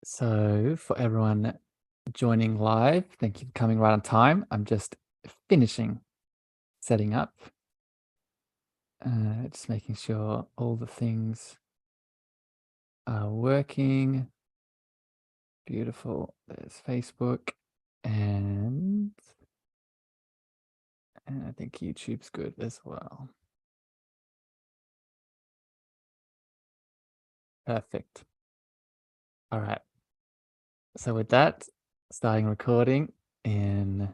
So for everyone joining live, thank you for coming right on time. I'm just finishing setting up, just making sure all the things are working. Beautiful. There's Facebook and I think YouTube's good as well. Perfect. All right. So with that, starting recording in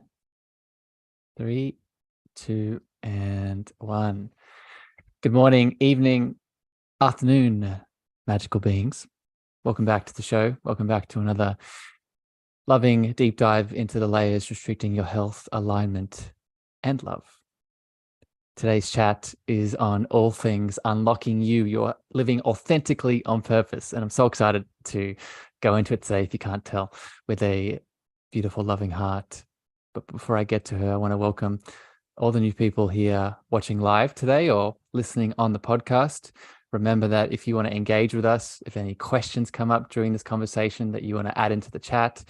3, 2, and 1. Good morning, evening, afternoon, magical beings. Welcome back to the show. Welcome back to another loving deep dive into the layers restricting your health, alignment, and love. Today's chat is on all things unlocking you. You're living authentically on purpose. And I'm so excited to go into it today, if you can't tell, with a beautiful, loving heart. But before I get to her, I want to welcome all the new people here watching live today or listening on the podcast. Remember that if you want to engage with us, if any questions come up during this conversation that you want to add into the chat,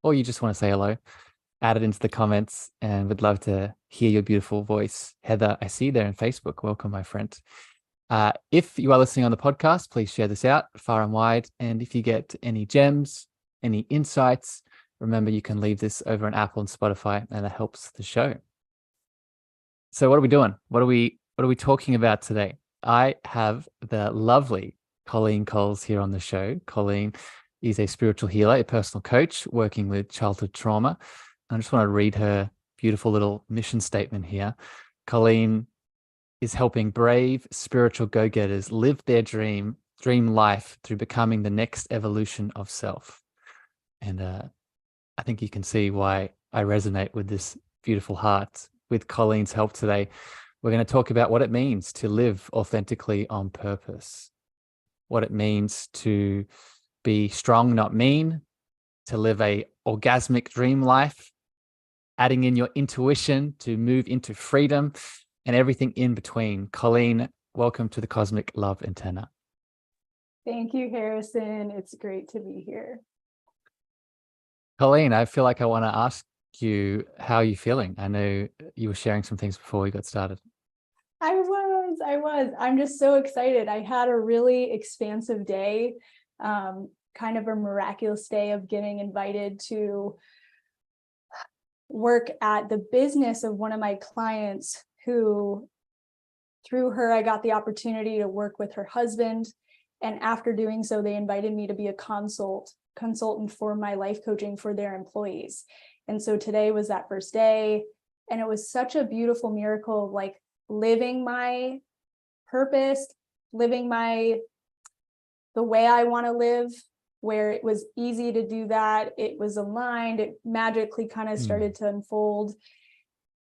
or you just want to say hello, add it into the comments, and we'd love to hear your beautiful voice. Heather, I see you there on Facebook. Welcome, my friend. If you are listening on the podcast, please share this out far and wide. And if you get any gems, any insights, remember you can leave this over on Apple and Spotify, and that helps the show. So what are we doing? What are we talking about today? I have the lovely Colleen Coels here on the show. Colleen is a spiritual healer, a personal coach working with childhood trauma. I just want to read her beautiful little mission statement here. Colleen is helping brave spiritual go-getters live their dream life through becoming the next evolution of self. And I think you can see why I resonate with this beautiful heart. With Colleen's help today, we're going to talk about what it means to live authentically on purpose, what it means to be strong, not mean, to live a orgasmic dream life, adding in your intuition to move into freedom, and everything in between. Colleen, welcome to the Cosmic Love Antenna. Thank you, Harrison. It's great to be here. Colleen, I feel like I want to ask you, how are you feeling? I know you were sharing some things before we got started. I was. I'm just so excited. I had a really expansive day, kind of a miraculous day of getting invited to work at the business of one of my clients who, through her, I got the opportunity to work with her husband. And after doing so, they invited me to be a consultant for my life coaching for their employees. And so today was that first day, and it was such a beautiful miracle of like living my purpose, living the way I want to live, where it was easy to do that. It was aligned. It magically kind of started to unfold.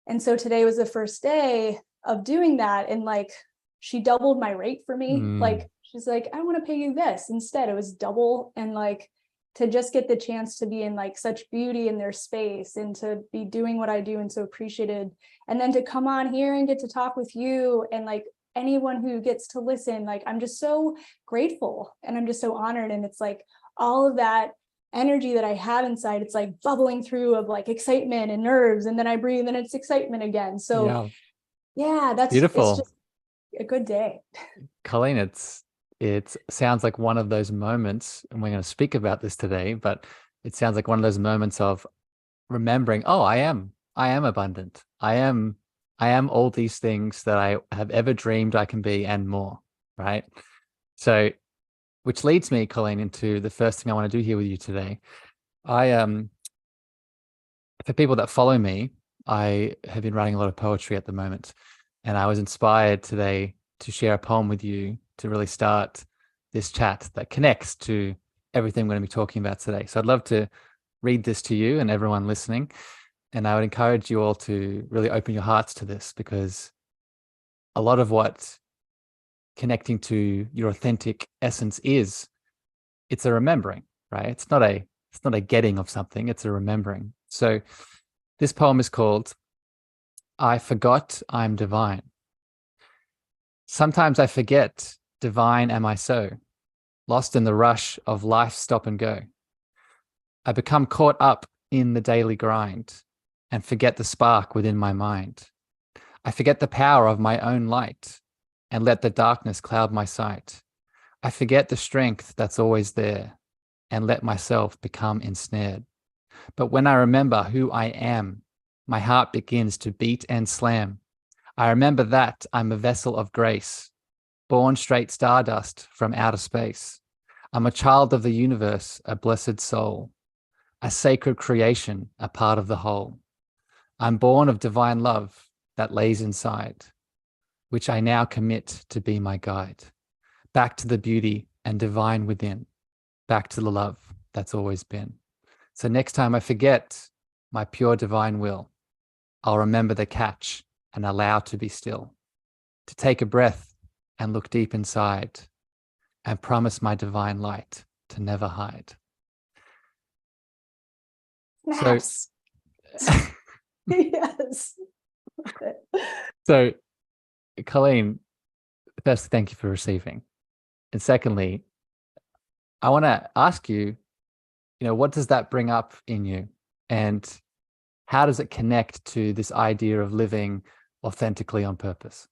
And so today was the first day of doing that. And like, she doubled my rate for me. Like, she's like, I want to pay you this instead. It was double. And like, to just get the chance to be in like such beauty in their space and to be doing what I do and so appreciated. And then to come on here and get to talk with you and like anyone who gets to listen, like, I'm just so grateful and I'm just so honored. And it's like all of that energy that I have inside, it's like bubbling through of like excitement and nerves. And then I breathe and it's excitement again. So yeah, that's beautiful. It's just a good day. Colleen, it sounds like one of those moments, and we're going to speak about this today, but it sounds like one of those moments of remembering, oh, I am abundant. I am all these things that I have ever dreamed I can be and more, right? So, which leads me, Colleen, into the first thing I want to do here with you today. For people that follow me, I have been writing a lot of poetry at the moment, and I was inspired today to share a poem with you to really start this chat that connects to everything we're going to be talking about today. So I'd love to read this to you and everyone listening. And I would encourage you all to really open your hearts to this, because a lot of what connecting to your authentic essence is, it's a remembering, right? It's not a getting of something, it's a remembering. So this poem is called I Forgot I'm Divine. Sometimes I forget, divine am I so, lost in the rush of life's stop and go. I become caught up in the daily grind and forget the spark within my mind. I forget the power of my own light and let the darkness cloud my sight. I forget the strength that's always there and let myself become ensnared. But when I remember who I am, my heart begins to beat and slam. I remember that I'm a vessel of grace, born straight stardust from outer space. I'm a child of the universe, a blessed soul, a sacred creation, a part of the whole. I'm born of divine love that lays inside, which I now commit to be my guide. Back to the beauty and divine within, back to the love that's always been. So next time I forget my pure divine will, I'll remember the catch and allow to be still, to take a breath and look deep inside and promise my divine light to never hide. Snaps. So, Yes. so Colleen, first, thank you for receiving. And secondly, I want to ask you, what does that bring up in you? And how does it connect to this idea of living authentically on purpose?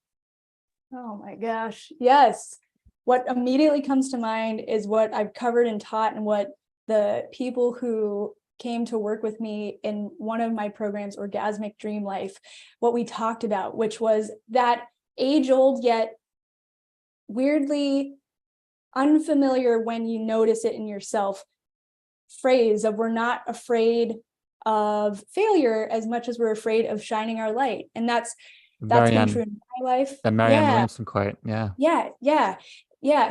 Oh my gosh. Yes. What immediately comes to mind is what I've covered and taught, and what the people who came to work with me in one of my programs, Orgasmic Dream Life, what we talked about, which was that age-old yet weirdly unfamiliar when you notice it in yourself phrase of, we're not afraid of failure as much as we're afraid of shining our light. And that's been true in my life. The Marianne Williamson quote. Yeah.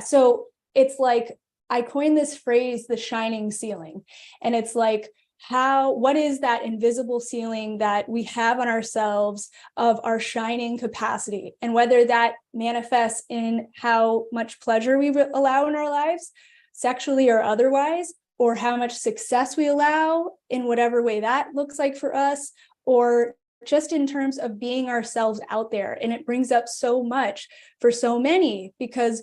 So it's like, I coined this phrase, the shining ceiling. And it's like, what is that invisible ceiling that we have on ourselves of our shining capacity? And whether that manifests in how much pleasure we allow in our lives, sexually or otherwise, or how much success we allow in whatever way that looks like for us, or just in terms of being ourselves out there. And it brings up so much for so many, because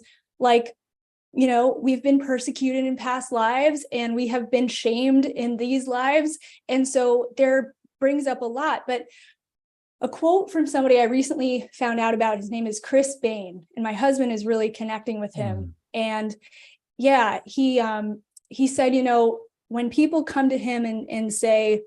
we've been persecuted in past lives and we have been shamed in these lives. And so there brings up a lot. But a quote from somebody I recently found out about, his name is Chris Bain, and my husband is really connecting with him. And yeah, he said, when people come to him and say,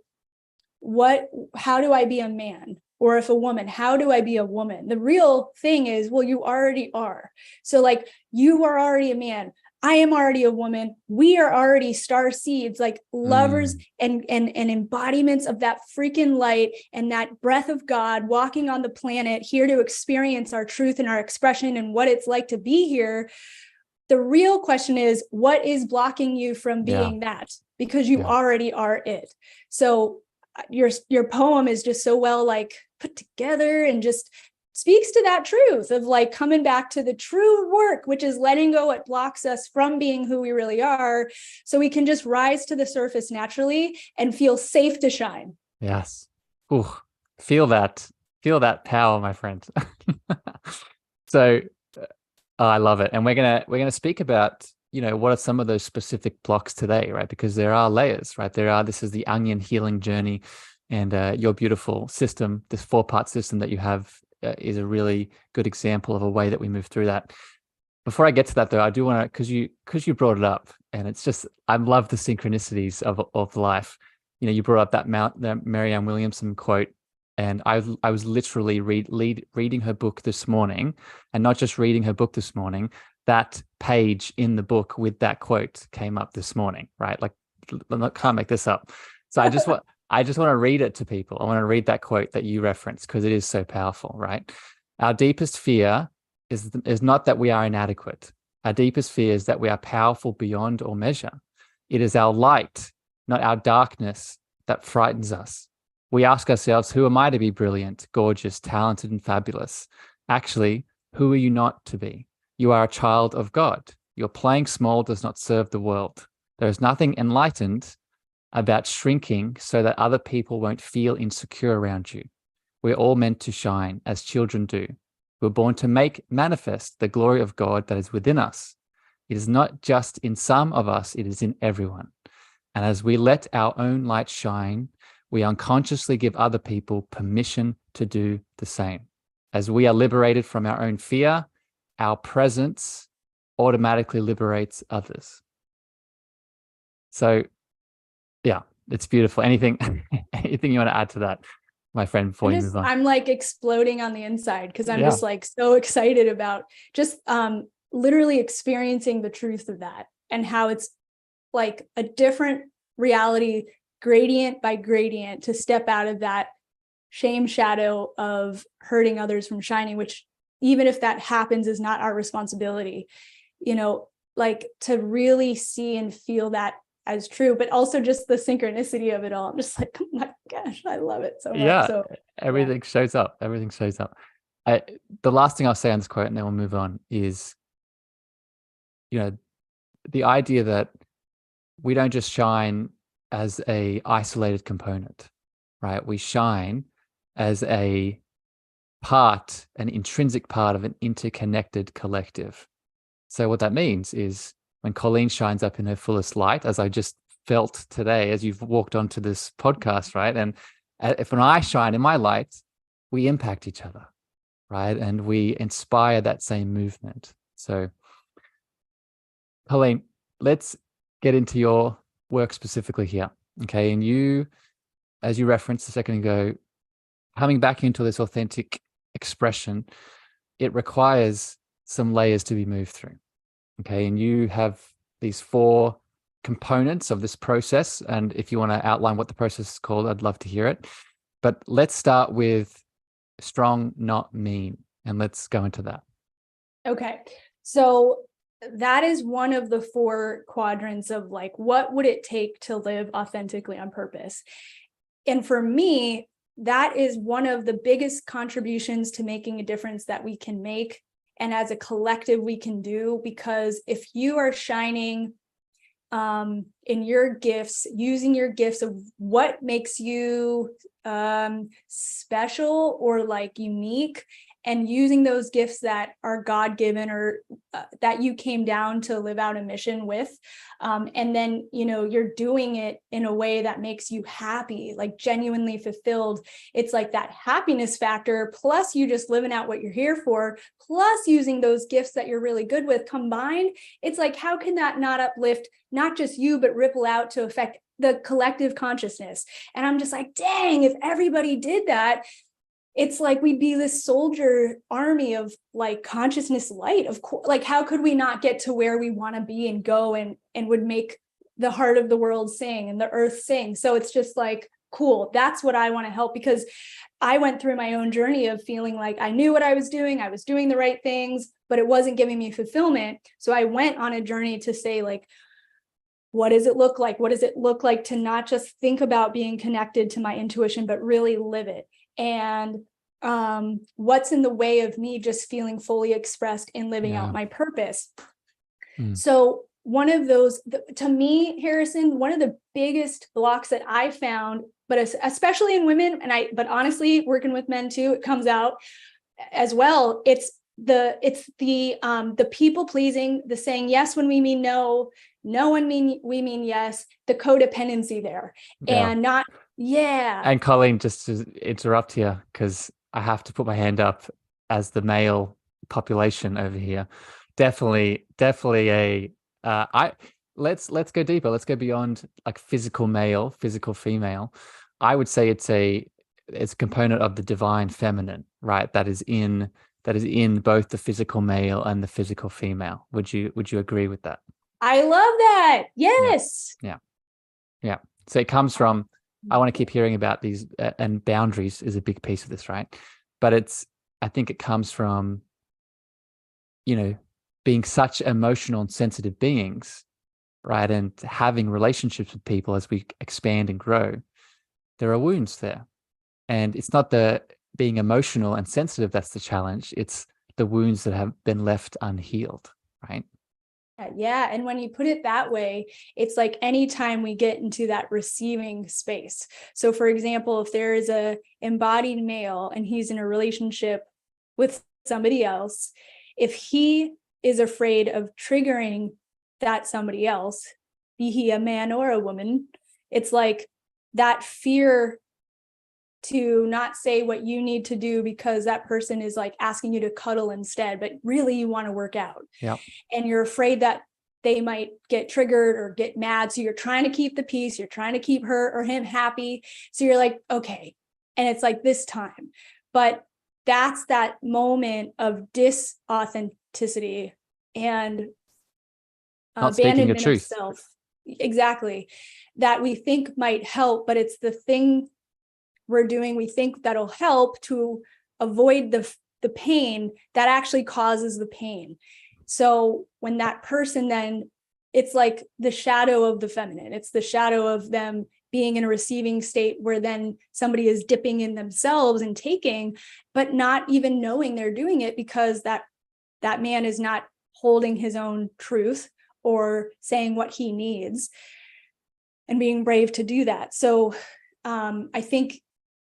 how do I be a man? Or if a woman, how do I be a woman? The real thing is, well, you already are. So you are already a man. I am already a woman. We are already star seeds, lovers and embodiments of that freaking light and that breath of God walking on the planet, here to experience our truth and our expression and what it's like to be here. The real question is, what is blocking you from being that? Because you already are it. So your poem is just so well put together and just speaks to that truth of coming back to the true work, which is letting go what blocks us from being who we really are, so we can just rise to the surface naturally and feel safe to shine. Yes. Ooh, feel that power, my friend. So I love it. And we're gonna speak about what are some of those specific blocks today, right? Because there are layers, right? This is the onion healing journey, and your beautiful system, this 4-part system that you have, is a really good example of a way that we move through that. Before I get to that, though, I do want to, because you brought it up, and it's just, I love the synchronicities of life. You brought up that Marianne Williamson quote, and I was literally reading her book this morning, and not just reading her book this morning. That page in the book with that quote came up this morning, right? I can't make this up. So I just want to read it to people. I want to read that quote that you referenced, because it is so powerful, right? Our deepest fear is not that we are inadequate. Our deepest fear is that we are powerful beyond all measure. It is our light, not our darkness, that frightens us. We ask ourselves, who am I to be brilliant, gorgeous, talented, and fabulous? Actually, who are you not to be? You are a child of God. Your playing small does not serve the world. There is nothing enlightened about shrinking so that other people won't feel insecure around you. We're all meant to shine as children do. We're born to make manifest the glory of God that is within us. It is not just in some of us, it is in everyone. And as we let our own light shine, we unconsciously give other people permission to do the same. As we are liberated from our own fear, our presence automatically liberates others. So, yeah, it's beautiful. Anything you want to add to that, my friend, before you move on? I'm like exploding on the inside because I'm Yeah. just like so excited about just literally experiencing the truth of that and how it's like a different reality, gradient by gradient, to step out of that shame shadow of hurting others from shining, which even if that happens is not our responsibility, you know, like to really see and feel that as true, but also just the synchronicity of it all. I'm just like, oh my gosh, I love it so much. Yeah, So everything shows up. Everything shows up. The last thing I'll say on this quote, and then we'll move on, is, you know, the idea that we don't just shine as a isolated component, right? We shine as a part, an intrinsic part of an interconnected collective. So what that means is when Colleen shines up in her fullest light, as I just felt today, as you've walked onto this podcast, right? And if when I shine in my light, we impact each other, right? And we inspire that same movement. So, Colleen, let's get into your work specifically here. Okay. And you, as you referenced a second ago, coming back into this authentic expression, it requires some layers to be moved through. Okay. And you have these 4 components of this process. And if you want to outline what the process is called, I'd love to hear it. But let's start with strong, not mean. And let's go into that. okay. So that is one of the 4 quadrants of like, what would it take to live authentically on purpose? And for me, that is one of the biggest contributions to making a difference that we can make. And as a collective, we can do, because if you are shining in your gifts, using your gifts of what makes you special or like unique, and using those gifts that are God-given or that you came down to live out a mission with. And then, you know, you're doing it in a way that makes you happy, like genuinely fulfilled. It's like that happiness factor, plus you just living out what you're here for, plus using those gifts that you're really good with combined. It's like, how can that not uplift, not just you, but ripple out to affect the collective consciousness? And I'm just like, dang, if everybody did that, it's like we'd be this soldier army of like consciousness light. Of course, like how could we not get to where we want to be and go and would make the heart of the world sing and the earth sing? So it's just like, cool. That's what I want to help, because I went through my own journey of feeling like I knew what I was doing the right things, but it wasn't giving me fulfillment. So I went on a journey to say, like, what does it look like? What does it look like to not just think about being connected to my intuition, but really live it? And what's in the way of me just feeling fully expressed in living out my purpose? So one of those, to me, Harrison, one of the biggest blocks that I found, but especially in women, but honestly, working with men too, it comes out as well. It's the people pleasing, the saying yes when we mean no, no when we mean yes, the codependency there, and not. Yeah. And Colleen, just to interrupt here, because I have to put my hand up as the male population over here. Definitely let's go deeper. Let's go beyond like physical male, physical female. I would say it's a component of the divine feminine, right? That is in both the physical male and the physical female. Would you agree with that? I love that. Yes. Yeah. So it comes from, I want to keep hearing about these, and boundaries is a big piece of this, right? But I think it comes from, you know, being such emotional and sensitive beings, right? And having relationships with people as we expand and grow, there are wounds there. And it's not the being emotional and sensitive that's the challenge. It's the wounds that have been left unhealed, right? Yeah. And when you put it that way, it's like anytime we get into that receiving space. So for example, if there is a embodied male and he's in a relationship with somebody else, if he is afraid of triggering that somebody else, be he a man or a woman. It's like that fear to not say what you need to do because that person is like asking you to cuddle instead, but really you want to work out. Yeah. And you're afraid that they might get triggered or get mad. So you're trying to keep the peace. You're trying to keep her or him happy. So you're like, okay. And it's like this time. But that's that moment of disauthenticity and Not speaking your abandonment of truth. self. Exactly. That we think might help, but it's the thing we're doing, we think that'll help to avoid the pain that actually causes the pain. So when that person then, it's like the shadow of the feminine. It's the shadow of them being in a receiving state where then somebody is dipping in themselves and taking, but not even knowing they're doing it because that man is not holding his own truth or saying what he needs and being brave to do that. So I think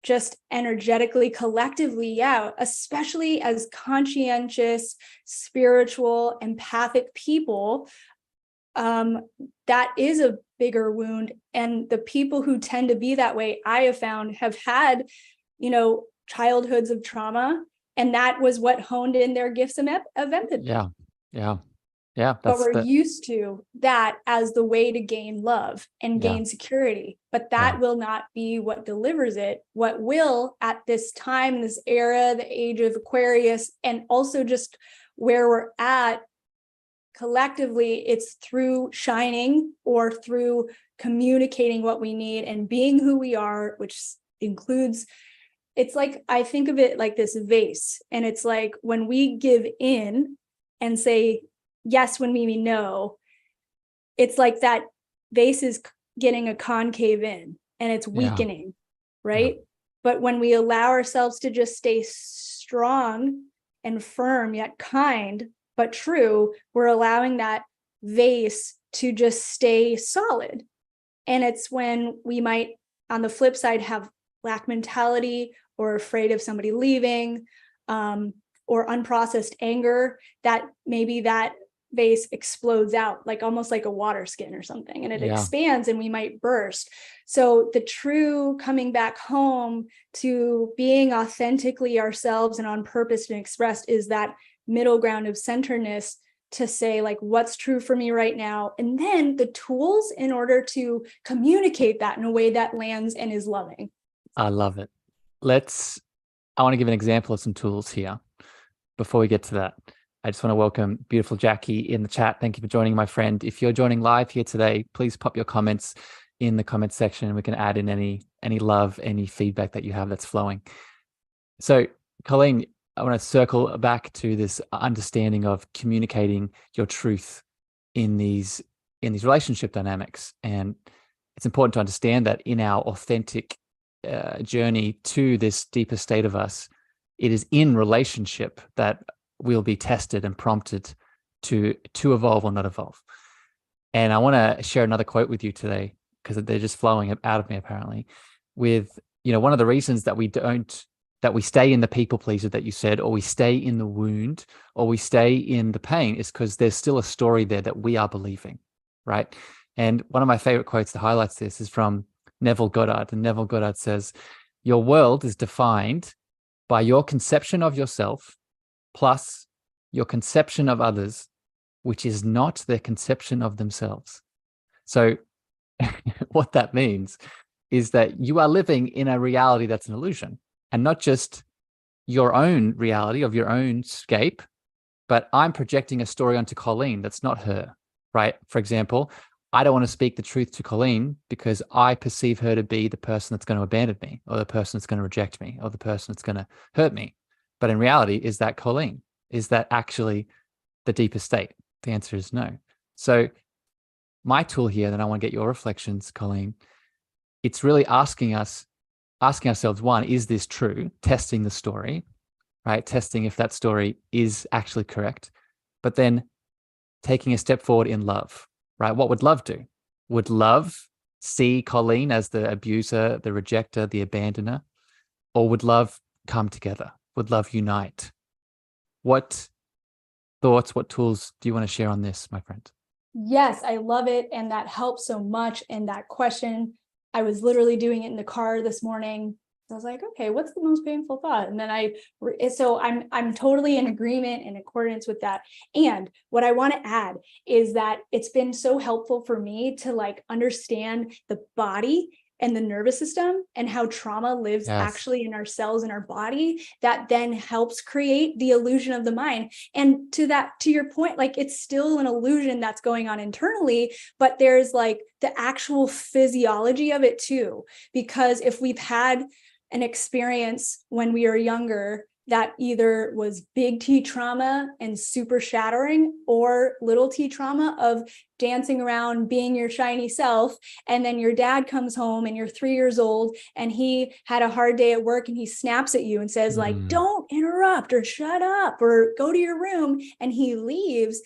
just energetically, collectively, yeah, especially as conscientious, spiritual, empathic people, that is a bigger wound. And the people who tend to be that way, I have found, have had, childhoods of trauma, and that was what honed in their gifts of empathy. Yeah. But we're used to that as the way to gain love and gain security. But that will not be what delivers it. What will, at this time, this era, the age of Aquarius, and also just where we're at collectively, it's through shining or through communicating what we need and being who we are, which includes, it's like, I think of it like this vase. And it's like when we give in and say, yes, when we mean no, it's like that vase is getting a concave in and it's weakening, right? But when we allow ourselves to just stay strong and firm, yet kind, but true, we're allowing that vase to just stay solid. And it's when we might, on the flip side, have lack mentality or afraid of somebody leaving, or unprocessed anger, that maybe that vase explodes out, like almost like a water skin or something, and it expands and we might burst. So the true coming back home to being authentically ourselves and on purpose and expressed is that middle ground of centeredness, to say like what's true for me right now, and then the tools in order to communicate that in a way that lands and is loving. I love it. I want to give an example of some tools here. Before we get to that, I just want to welcome beautiful Jackie in the chat. Thank you for joining, my friend. If you're joining live here today, please pop your comments in the comment section and we can add in any love, any feedback that you have that's flowing. So, Colleen, I want to circle back to this understanding of communicating your truth in these relationship dynamics. And it's important to understand that in our authentic journey to this deeper state of us, it is in relationship that we'll be tested and prompted to evolve or not evolve. And I want to share another quote with you today because they're just flowing out of me apparently. With, one of the reasons that we stay in the people pleaser that you said, or we stay in the wound, or we stay in the pain, is because there's still a story there that we are believing, right? And one of my favorite quotes that highlights this is from Neville Goddard. And Neville Goddard says, "Your world is defined by your conception of yourself plus your conception of others, which is not their conception of themselves." So what that means is that you are living in a reality that's an illusion, and not just your own reality of your own scape, but I'm projecting a story onto Colleen that's not her, right? For example, I don't want to speak the truth to Colleen because I perceive her to be the person that's going to abandon me, or the person that's going to reject me, or the person that's going to hurt me. But in reality, is that Colleen? Is that actually the deepest state? The answer is no. So my tool here, that I want to get your reflections, Colleen, it's really asking ourselves, one, is this true? Testing the story, right? Testing if that story is actually correct. But then taking a step forward in love, right? What would love do? Would love see Colleen as the abuser, the rejecter, the abandoner? Or would love come together? Would love unite? What thoughts, what tools do you want to share on this, my friend? Yes, I love it. And that helps so much. And that question, I was literally doing it in the car this morning. I was like, okay, what's the most painful thought? And then so I'm totally in agreement, in accordance with that. And what I want to add is that it's been so helpful for me to like understand the body and the nervous system and how trauma lives Yes. actually in our cells in our body, that then helps create the illusion of the mind. And to your point, like it's still an illusion that's going on internally, but there's like the actual physiology of it too. Because if we've had an experience when we were younger that either was big T trauma and super shattering, or little T trauma of dancing around, being your shiny self. And then your dad comes home and you're 3 years old and he had a hard day at work and he snaps at you and says like, don't interrupt or shut up or go to your room. And he leaves.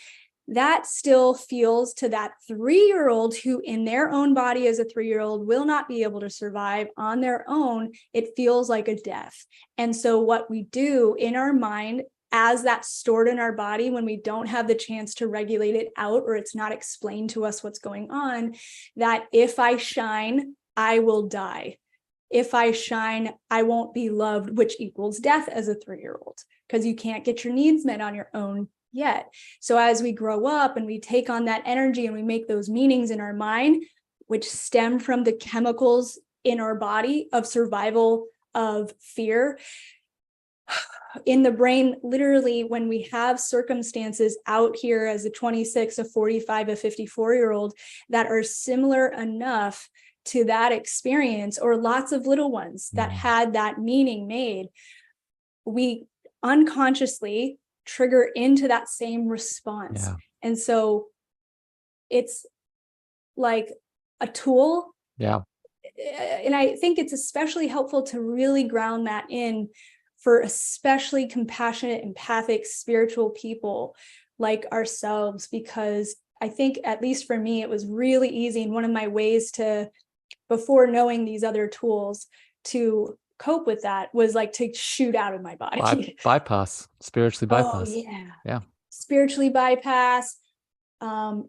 That still feels to that 3-year-old who in their own body as a 3-year-old will not be able to survive on their own. It feels like a death. And so what we do in our mind, as that's stored in our body, when we don't have the chance to regulate it out, or it's not explained to us what's going on, that if I shine, I will die. If I shine, I won't be loved, which equals death as a 3-year-old, because you can't get your needs met on your own yet. So as we grow up and we take on that energy and we make those meanings in our mind, which stem from the chemicals in our body of survival, of fear, in the brain, literally, when we have circumstances out here as a 26, a 45, a 54-year-old that are similar enough to that experience, or lots of little ones that had that meaning made, we unconsciously trigger into that same response. Yeah. And so it's like a tool. Yeah. And I think it's especially helpful to really ground that in for especially compassionate, empathic, spiritual people like ourselves, because I think, at least for me, it was really easy. And one of my ways to, before knowing these other tools, to cope with that was like to shoot out of my body. Bypass, spiritually Oh bypass. yeah. Yeah. Spiritually bypass,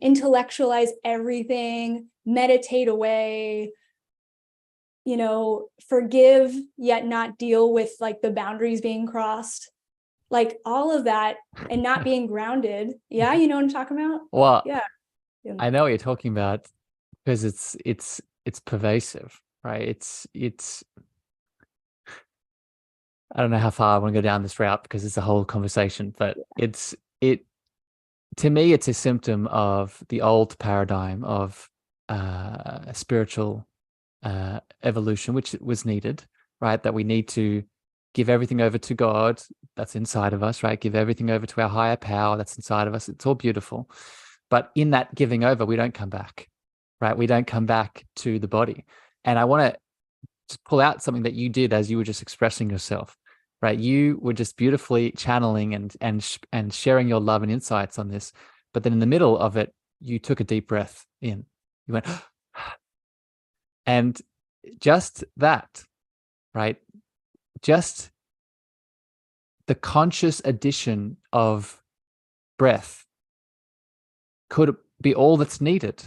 intellectualize everything, meditate away, forgive yet not deal with like the boundaries being crossed, like all of that, and not being grounded. Yeah, you know what I'm talking about? Well, Yeah. I know what you're talking about, because it's pervasive, right? It's I don't know how far I want to go down this route, because it's a whole conversation, but it to me, it's a symptom of the old paradigm of spiritual evolution, which was needed, right? That we need to give everything over to God that's inside of us, right? Give everything over to our higher power that's inside of us. It's all beautiful. But in that giving over, we don't come back, right? We don't come back to the body. And I want to just pull out something that you did as you were just expressing yourself, right? You were just beautifully channeling and sharing your love and insights on this. But then in the middle of it, you took a deep breath in. You went, and just that, right? Just the conscious addition of breath could be all that's needed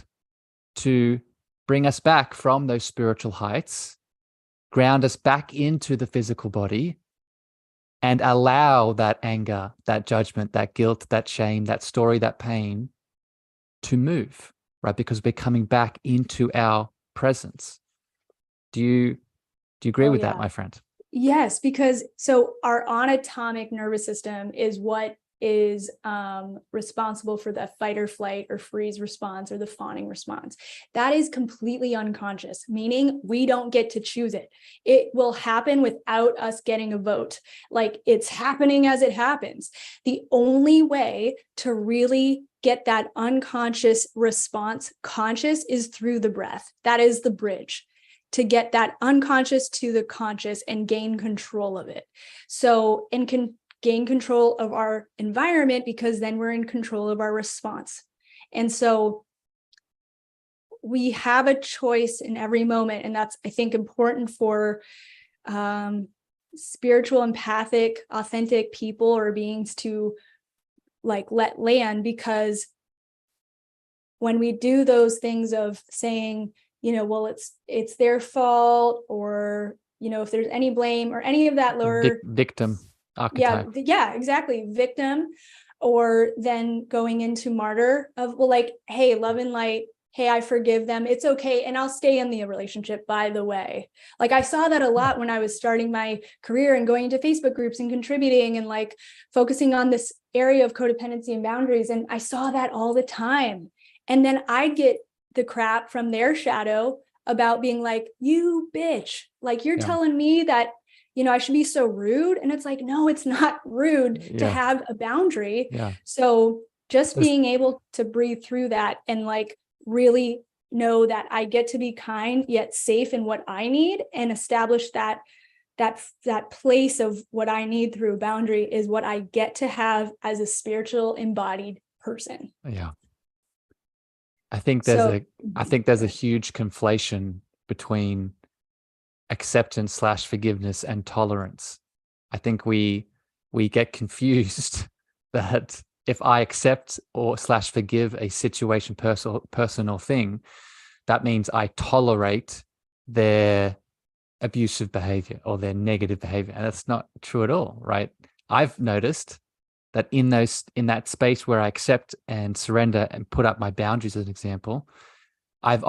to bring us back from those spiritual heights, ground us back into the physical body, and allow that anger, that judgment, that guilt, that shame, that story, that pain to move, right? Because we're coming back into our presence. Do you agree with that, my friend? Yes, because so our autonomic nervous system is what is responsible for the fight or flight or freeze response or the fawning response. That is completely unconscious, meaning we don't get to choose it. It will happen without us getting a vote. Like, it's happening as it happens. The only way to really get that unconscious response conscious is through the breath. That is the bridge to get that unconscious to the conscious and gain control of it. So, and can gain control of our environment, because then we're in control of our response. And so we have a choice in every moment. And that's, I think, important for spiritual, empathic, authentic people or beings to like let land, because when we do those things of saying, well, it's their fault, or, if there's any blame or any of that lower victim archetype. Yeah, exactly. Victim, or then going into martyr of, well, like, hey, love and light, hey, I forgive them, it's okay, and I'll stay in the relationship, by the way. Like, I saw that a lot when I was starting my career and going into Facebook groups and contributing and like focusing on this area of codependency and boundaries. And I saw that all the time. And then I get the crap from their shadow about being like, you bitch, like, you're telling me that, I should be so rude. And it's like, no, it's not rude to have a boundary. So just being able to breathe through that and like really know that I get to be kind yet safe in what I need, and establish that place of what I need through a boundary is what I get to have as a spiritual embodied person. I think there's a huge conflation between acceptance / forgiveness and tolerance. I think we get confused that if I accept or / forgive a situation, person or thing, that means I tolerate their abusive behavior or their negative behavior. And that's not true at all, right? I've noticed that in that space where I accept and surrender and put up my boundaries, as an example, I've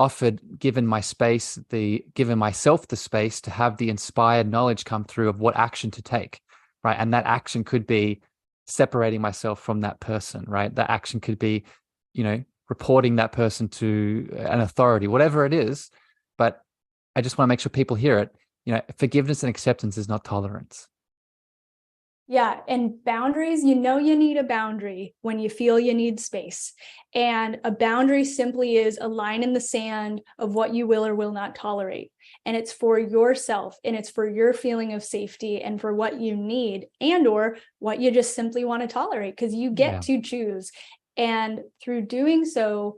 given myself the space to have the inspired knowledge come through of what action to take, right? And that action could be separating myself from that person, right? That action could be, reporting that person to an authority, whatever it is. But I just want to make sure people hear it. Forgiveness and acceptance is not tolerance. Yeah. And boundaries, you need a boundary when you feel you need space. And a boundary simply is a line in the sand of what you will or will not tolerate. And it's for yourself, and it's for your feeling of safety, and for what you need, and or what you just simply want to tolerate, because you get to choose. And through doing so,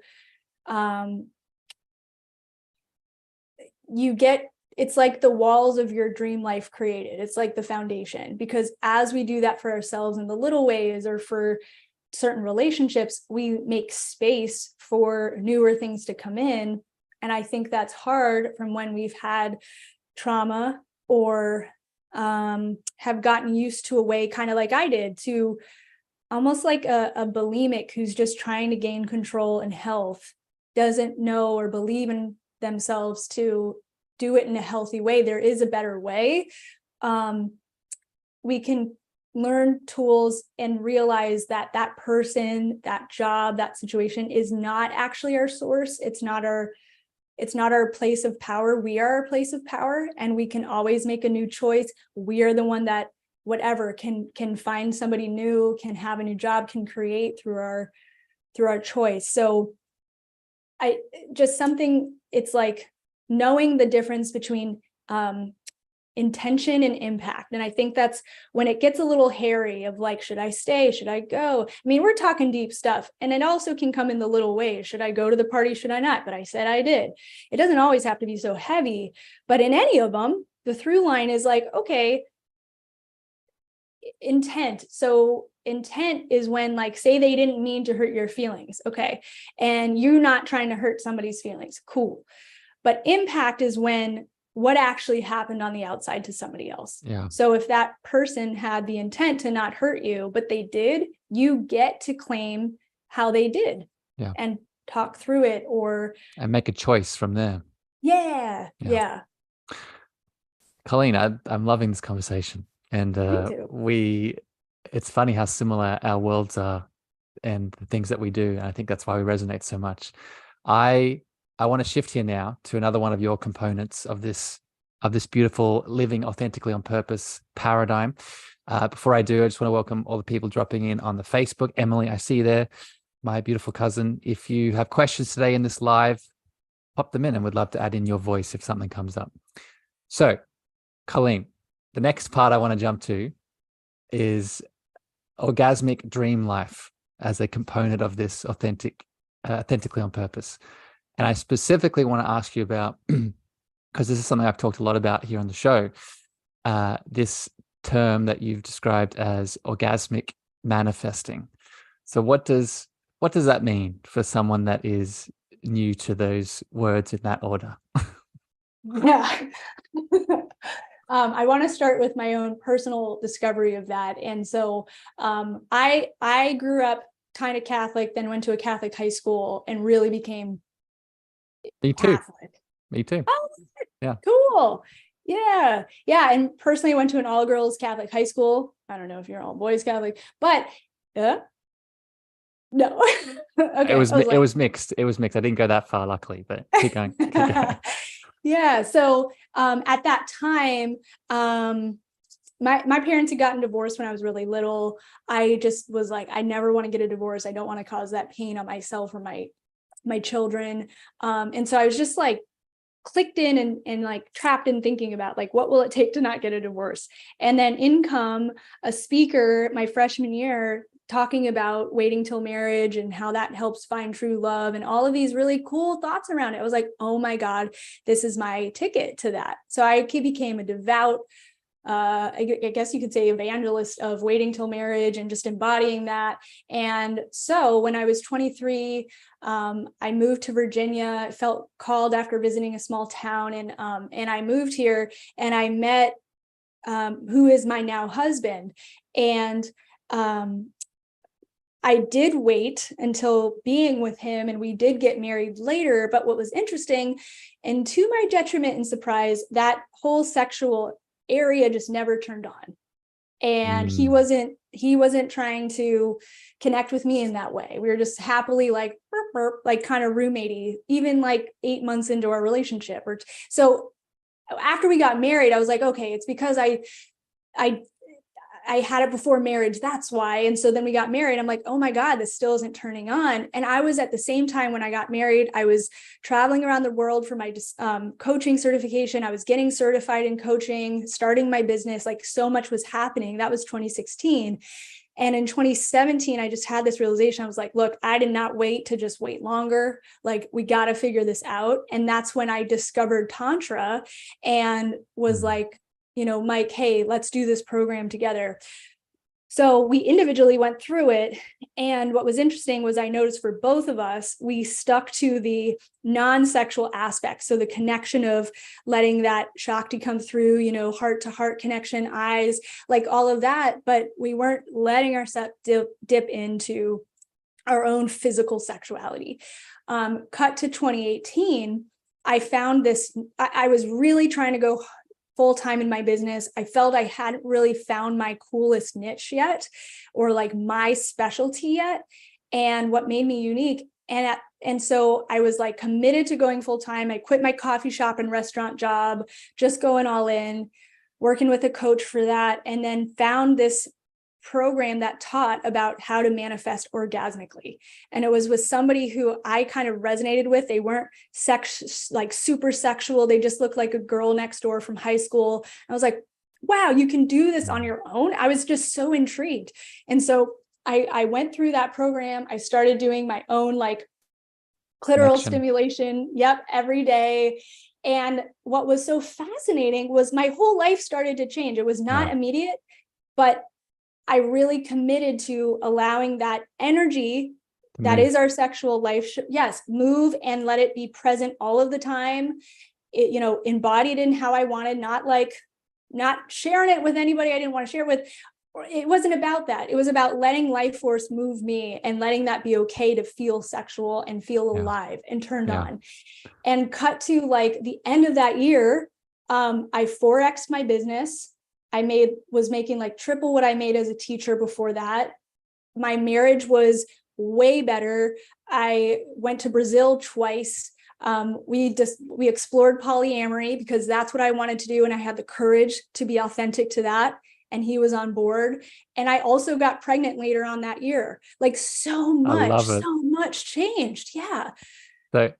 it's like the walls of your dream life created. It's like the foundation, because as we do that for ourselves in the little ways, or for certain relationships, we make space for newer things to come in. And I think that's hard from when we've had trauma, or have gotten used to a way, kind of like I did, to almost like a bulimic who's just trying to gain control and health, doesn't know or believe in themselves to do it in a healthy way. There is a better way. We can learn tools and realize that that person, that job, that situation is not actually our source. It's not our place of power. We are our place of power, and we can always make a new choice. We are the one that can find somebody new, can have a new job, can create through our choice. So it's like knowing the difference between intention and impact. And I think that's when it gets a little hairy of like, should I stay? Should I go? I mean, we're talking deep stuff, and it also can come in the little ways. Should I go to the party? Should I not? But I said I did. It doesn't always have to be so heavy, but in any of them, the through line is like, okay, intent. So intent is when, like, say they didn't mean to hurt your feelings. Okay. And you're not trying to hurt somebody's feelings. Cool. But impact is when what actually happened on the outside to somebody else. Yeah. So if that person had the intent to not hurt you, but they did, you get to claim how they did. Yeah. And talk through it, and make a choice from there. Yeah. Colleen, I'm loving this conversation. And it's funny how similar our worlds are and the things that we do. And I think that's why we resonate so much. I want to shift here now to another one of your components of this beautiful living authentically on purpose paradigm. Before I do, I just want to welcome all the people dropping in on the Facebook. Emily, I see you there, my beautiful cousin. If you have questions today in this live, pop them in, and we'd love to add in your voice if something comes up. So, Colleen, the next part I want to jump to is orgasmic dream life as a component of this authentically on purpose. And I specifically want to ask you about, because this is something I've talked a lot about here on the show, this term that you've described as orgasmic manifesting. So what does what does that mean for someone that is new to those words in that order? Yeah. I want to start with my own personal discovery of that. And so I grew up kind of Catholic, then went to a Catholic high school and really became Me too. Catholic. Me too. Oh, Yeah. cool. Yeah. Yeah. And personally, I went to an all girls Catholic high school. I don't know if you're all boys Catholic, but no. Okay. It was I was it like, was mixed. It was mixed. I didn't go that far, luckily, but keep going. Keep going. yeah. So at that time, my parents had gotten divorced when I was really little. I just was like, I never want to get a divorce. I don't want to cause that pain on myself or my children. And so I was just like clicked in and like trapped in thinking about like, what will it take to not get a divorce? And then in come a speaker my freshman year talking about waiting till marriage and how that helps find true love and all of these really cool thoughts around it. I was like, oh my God, this is my ticket to that. So I became a devout, I guess you could say, evangelist of waiting till marriage and just embodying that. And so when I was 23, I moved to Virginia. I felt called after visiting a small town, and I moved here and I met who is my now husband. And I did wait until being with him, and we did get married later. But what was interesting, and to my detriment and surprise, that whole sexual area just never turned on. And he wasn't trying to connect with me in that way. We were just happily like burp, burp, like kind of roommatey, even like 8 months into our relationship. Or so after we got married, I was like, okay, it's because I had it before marriage. That's why. And so then we got married. I'm like, oh my God, this still isn't turning on. And I was at the same time when I got married, I was traveling around the world for my coaching certification. I was getting certified in coaching, starting my business. Like so much was happening. That was 2016. And in 2017, I just had this realization. I was like, look, I did not wait to just wait longer. Like, we got to figure this out. And that's when I discovered Tantra and was like, Mike, hey, let's do this program together. So we individually went through it. And what was interesting was I noticed for both of us, we stuck to the non-sexual aspects. So the connection of letting that Shakti come through, heart to heart connection, eyes, like all of that. But we weren't letting ourselves dip into our own physical sexuality. Cut to 2018, I found this, I was really trying to go full-time in my business. I felt I hadn't really found my coolest niche yet, or like my specialty yet, and what made me unique. And so I was like committed to going full-time. I quit my coffee shop and restaurant job, just going all in, working with a coach for that, and then found this program that taught about how to manifest orgasmically. And it was with somebody who I kind of resonated with. They weren't like super sexual. They just looked like a girl next door from high school. I was like, wow, you can do this on your own. I was just so intrigued. And so I went through that program. I started doing my own like clitoral stimulation. Yep. Every day. And what was so fascinating was my whole life started to change. It was not immediate, but I really committed to allowing that energy that is our sexual life. Yes, move and let it be present all of the time. It, embodied in how I wanted, not sharing it with anybody I didn't want to share it with. It wasn't about that. It was about letting life force move me and letting that be okay to feel sexual and feel alive and turned on. And cut to like the end of that year, I 4X'd my business. I was making like triple what I made as a teacher before that. My marriage was way better. I went to Brazil twice. We explored polyamory because that's what I wanted to do. And I had the courage to be authentic to that. And he was on board. And I also got pregnant later on that year. Like so much changed. Yeah. So,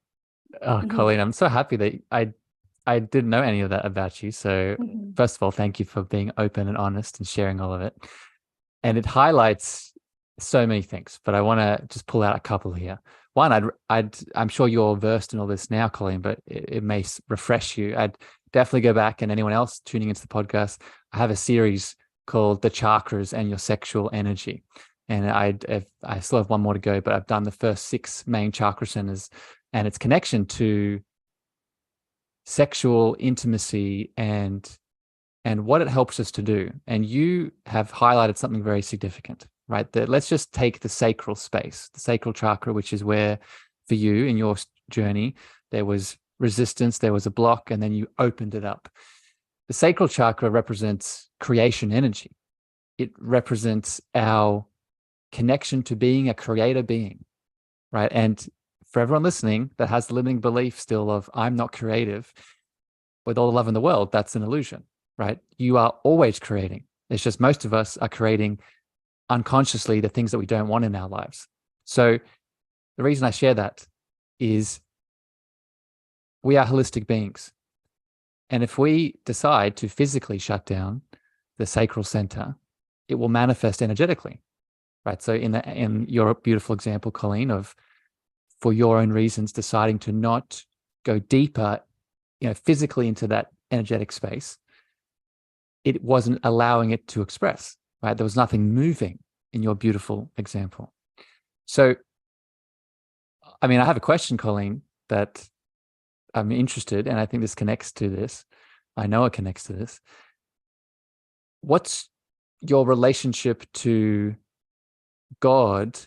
Colleen, I'm so happy that I didn't know any of that about you. So first of all, thank you for being open and honest and sharing all of it. And it highlights so many things, but I want to just pull out a couple here. One, I'm sure you're versed in all this now, Colleen, but it may refresh you. I'd definitely go back, and anyone else tuning into the podcast, I have a series called The Chakras and Your Sexual Energy. and I still have one more to go, but I've done the first 6 main chakra centers and its connection to sexual intimacy and what it helps us to do. And you have highlighted something very significant, right? That let's just take the sacral space, the sacral chakra, which is where for you in your journey, there was resistance, there was a block, and then you opened it up. The sacral chakra represents creation energy. It represents our connection to being a creator being, right? And for everyone listening that has the limiting belief still of I'm not creative, with all the love in the world, that's an illusion, right? You are always creating. It's just most of us are creating unconsciously the things that we don't want in our lives. So the reason I share that is we are holistic beings. And if we decide to physically shut down the sacral center, it will manifest energetically, right? So in your beautiful example, Colleen, of for your own reasons deciding to not go deeper, physically into that energetic space, it wasn't allowing it to express, right? There was nothing moving in your beautiful example. So, I mean, I have a question, Colleen, that I'm interested, and I think this connects to this. I know it connects to this. What's your relationship to God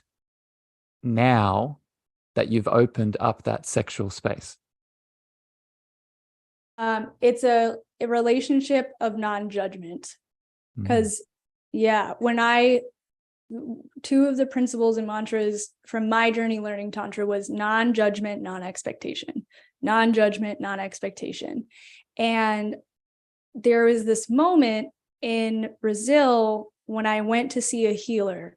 now that you've opened up that sexual space? It's a relationship of non-judgment, because two of the principles and mantras from my journey learning Tantra was non-judgment, non-expectation, non-judgment, non-expectation. And there was this moment in Brazil when I went to see a healer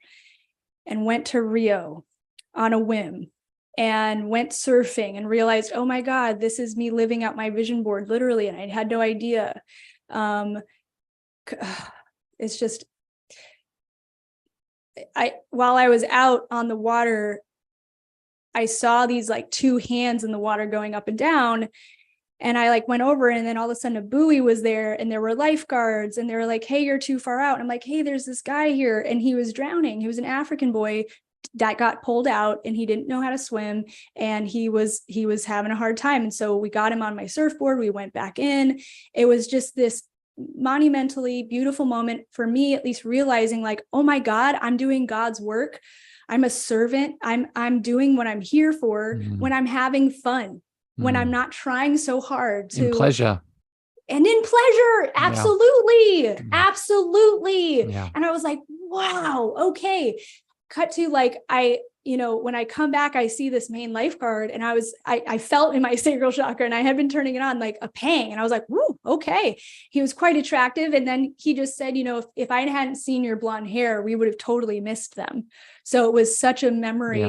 and went to Rio on a whim and went surfing and realized, oh my God, this is me living out my vision board, literally. And I had no idea. It's just, while I was out on the water, I saw these like 2 hands in the water going up and down. And I went over, and then all of a sudden a buoy was there, and there were lifeguards, and they were like, hey, you're too far out. And I'm like, hey, there's this guy here. And he was drowning. He was an African boy that got pulled out, and he didn't know how to swim, and he was having a hard time. And so we got him on my surfboard. We went back in. It was just this monumentally beautiful moment for me, at least, realizing like, oh my God, I'm doing God's work. I'm a servant. I'm doing what I'm here for when I'm having fun, when I'm not trying so hard to in pleasure. And in pleasure. Absolutely. Yeah. Absolutely. Yeah. And I was like, wow, okay. Cut to when I come back, I see this main lifeguard, and I felt in my sacral chakra, and I had been turning it on like a pang. And I was like, woo, okay. He was quite attractive. And then he just said, if I hadn't seen your blonde hair, we would have totally missed them. So it was such a memory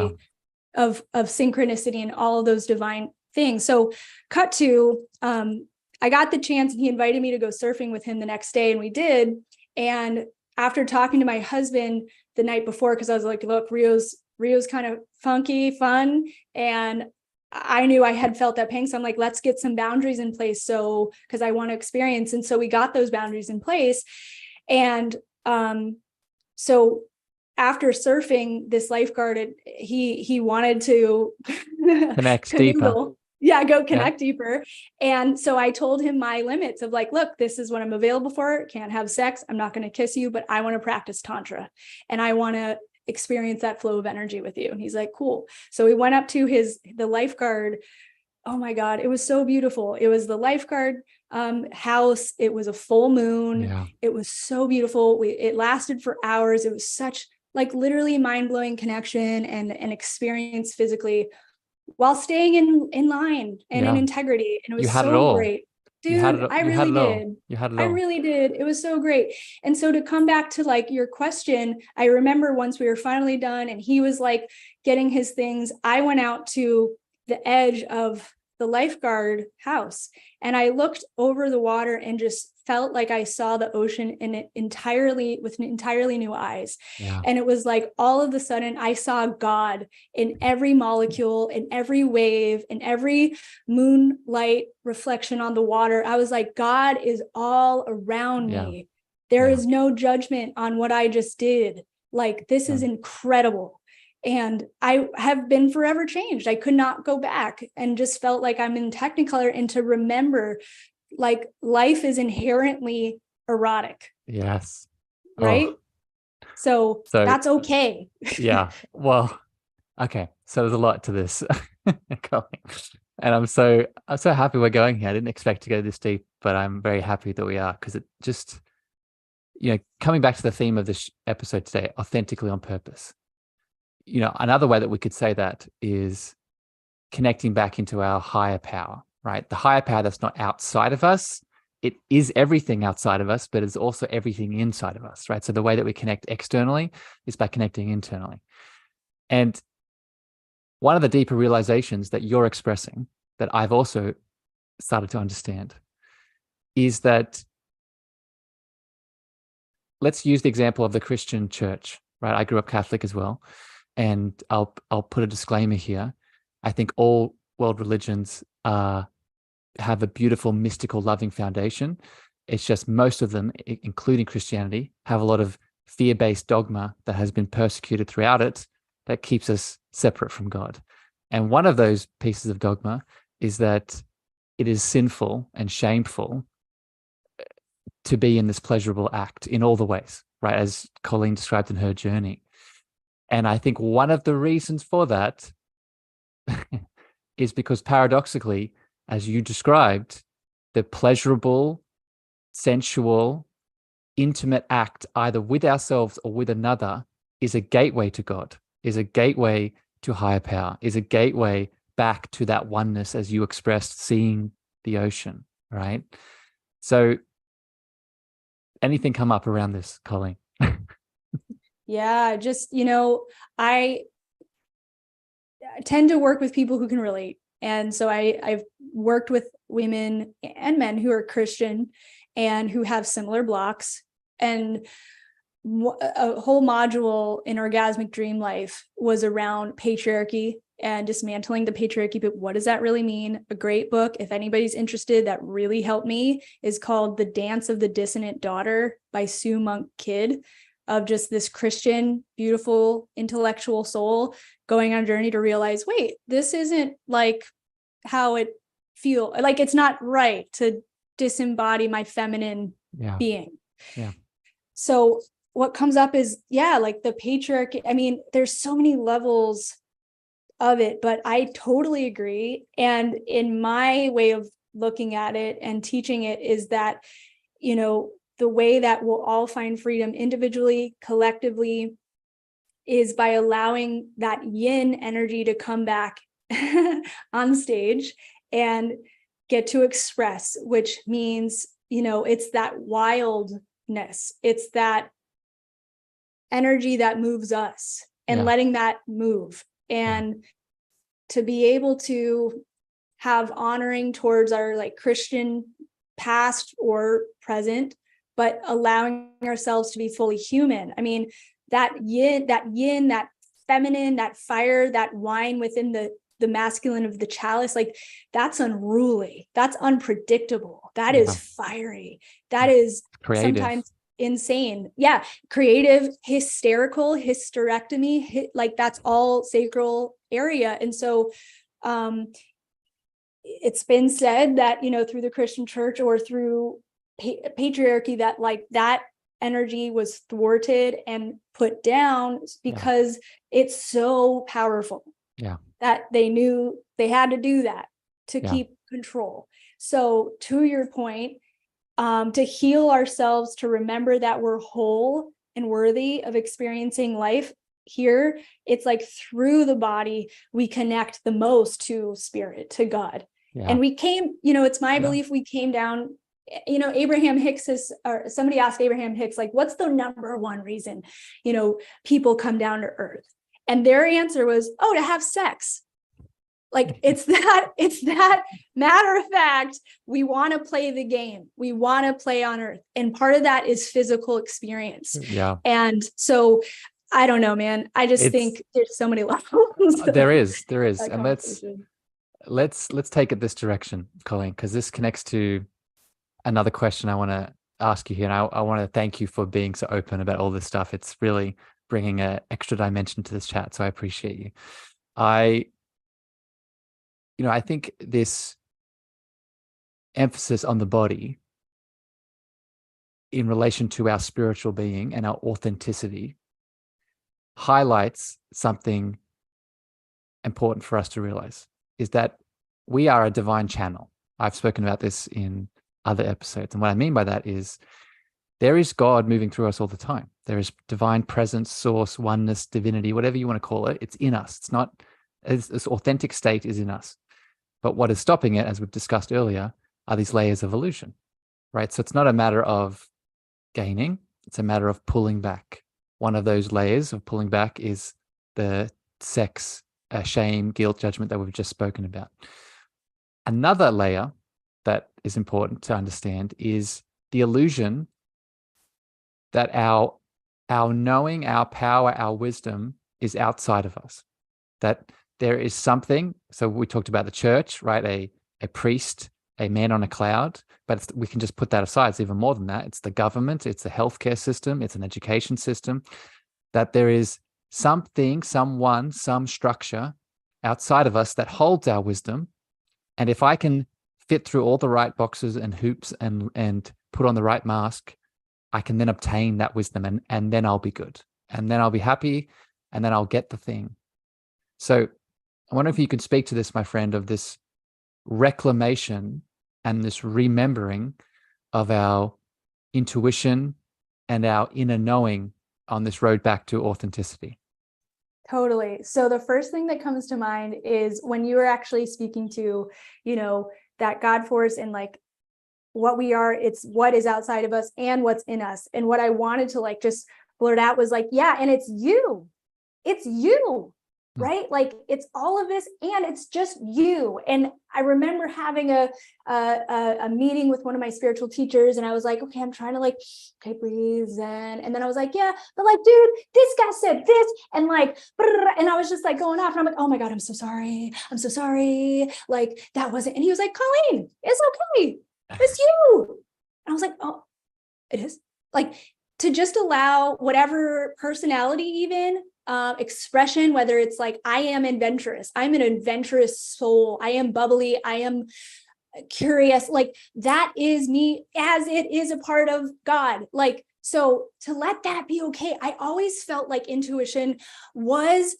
of synchronicity and all of those divine things. So cut to, I got the chance, and he invited me to go surfing with him the next day, and we did. And after talking to my husband the night before, because I was like, look, Rio's kind of funky, fun. And I knew I had felt that pang. So I'm like, let's get some boundaries in place. So, because I want to experience. And so we got those boundaries in place. And so after surfing, this lifeguard, he wanted to connect deeper. Yeah, go connect deeper. And so I told him my limits of like, look, this is what I'm available for. Can't have sex. I'm not going to kiss you, but I want to practice Tantra, and I want to experience that flow of energy with you. And he's like, cool. So we went up to the lifeguard. Oh my God, it was so beautiful. It was the lifeguard house. It was a full moon. Yeah. It was so beautiful. It lasted for hours. It was such like literally mind-blowing connection and experience physically, while staying in line and in integrity. And it was so great. Dude, I really did. You had it all. I really did. It was so great. And so to come back to like your question, I remember once we were finally done and he was like getting his things, I went out to the edge of the lifeguard house, and I looked over the water and just felt like I saw the ocean in it with entirely new eyes. Yeah. And it was like all of a sudden I saw God in every molecule, in every wave, in every moonlight reflection on the water. I was like, God is all around me. There is no judgment on what I just did. Like, this is incredible. And I have been forever changed. I could not go back, and just felt like I'm in Technicolor, and to remember, like, life is inherently erotic. Yes. Right. Oh, So so that's okay. yeah. Well, okay. So there's a lot to this, Colleen. And I'm so happy we're going here. I didn't expect to go this deep, but I'm very happy that we are, because it just, coming back to the theme of this episode today, authentically on purpose. Another way that we could say that is connecting back into our higher power, right? The higher power that's not outside of us. It is everything outside of us, but it's also everything inside of us, right? So the way that we connect externally is by connecting internally. And one of the deeper realizations that you're expressing, that I've also started to understand, is that, let's use the example of the Christian church, right? I grew up Catholic as well. And I'll put a disclaimer here. I think all world religions have a beautiful, mystical, loving foundation. It's just most of them, including Christianity, have a lot of fear-based dogma that has been persecuted throughout it, that keeps us separate from God. And one of those pieces of dogma is that it is sinful and shameful to be in this pleasurable act in all the ways, right? As Colleen described in her journey. And I think one of the reasons for that is because, paradoxically, as you described, the pleasurable, sensual, intimate act, either with ourselves or with another, is a gateway to God, is a gateway to higher power, is a gateway back to that oneness, as you expressed, seeing the ocean, right? So anything come up around this, Colleen? Yeah, just, I tend to work with people who can relate. And so I've worked with women and men who are Christian and who have similar blocks. And a whole module in Orgasmic Dream Life was around patriarchy and dismantling the patriarchy. But what does that really mean? A great book, if anybody's interested, that really helped me, is called The Dance of the Dissonant Daughter by Sue Monk Kidd, of just this Christian, beautiful, intellectual soul going on a journey to realize, wait, this isn't like how it feels. Like, it's not right to disembody my feminine being. Yeah. So what comes up is, like the patriarchy. I mean, there's so many levels of it, but I totally agree. And in my way of looking at it and teaching it is that, the way that we'll all find freedom individually, collectively, is by allowing that yin energy to come back on stage and get to express, which means, it's that wildness. It's that energy that moves us, and letting that move. And to be able to have honoring towards our Christian past or present, but allowing ourselves to be fully human. I mean, that yin, that feminine, that fire, that wine within the masculine of the chalice, that's unruly, that's unpredictable, that is fiery, that is creative, sometimes insane. Yeah. Creative, hysterical, hysterectomy, that's all sacral area. And so it's been said that, through the Christian church or through patriarchy, that that energy was thwarted and put down because it's so powerful that they knew they had to do that to keep control. So to your point, to heal ourselves, to remember that we're whole and worthy of experiencing life here, it's through the body we connect the most to spirit, to God. And we came, it's my belief we came down. Abraham Hicks or somebody asked Abraham Hicks, what's the number one reason, people come down to earth? And their answer was, to have sex. It's that matter of fact, we want to play the game. We want to play on earth. And part of that is physical experience. Yeah. And so I don't know, man. I just think there's so many levels. There is. And let's take it this direction, Colleen, because this connects to another question I want to ask you here. And I want to thank you for being so open about all this stuff. It's really bringing an extra dimension to this chat. So I appreciate you. I think this emphasis on the body in relation to our spiritual being and our authenticity highlights something important for us to realize, is that we are a divine channel. I've spoken about this in other episodes. And what I mean by that is there is God moving through us all the time. There is divine presence, source, oneness, divinity, whatever you want to call it. It's in us. It's not, this authentic state is in us. But what is stopping it, as we've discussed earlier, are these layers of illusion, right? So it's not a matter of gaining. It's a matter of pulling back. One of those layers of pulling back is the sex, shame, guilt, judgment that we've just spoken about. Another layer that is important to understand is the illusion that our knowing, our power, our wisdom is outside of us. That there is something. So we talked about the church, right? A priest, a man on a cloud, but we can just put that aside. It's even more than that. It's the government, it's the healthcare system, it's an education system. That there is something, someone, some structure outside of us that holds our wisdom. And if I can fit through all the right boxes and hoops and put on the right mask, I can then obtain that wisdom, and then I'll be good. And then I'll be happy, and then I'll get the thing. So I wonder if you could speak to this, my friend, of this reclamation and this remembering of our intuition and our inner knowing on this road back to authenticity. Totally. So the first thing that comes to mind is when you were actually speaking to, that God force and like what we are, it's what is outside of us and what's in us. And what I wanted to like just blurt out was like, yeah, and it's you, right? Like it's all of this and it's just you. And I remember having a meeting with one of my spiritual teachers, and I was like, okay, I'm trying to like, okay, breathe in. And then I was like, yeah, but like, dude, this guy said this, and like, and I was just like going off, and I'm like, oh my God, I'm so sorry. Like that wasn't, and he was like, Colleen, it's okay. It's you. And I was like, oh, it is. Like to just allow whatever personality, even expression, whether it's like, I am adventurous, I'm an adventurous soul, I am bubbly, I am curious, like that is me, as it is a part of God. Like, so to let that be okay. I always felt like intuition was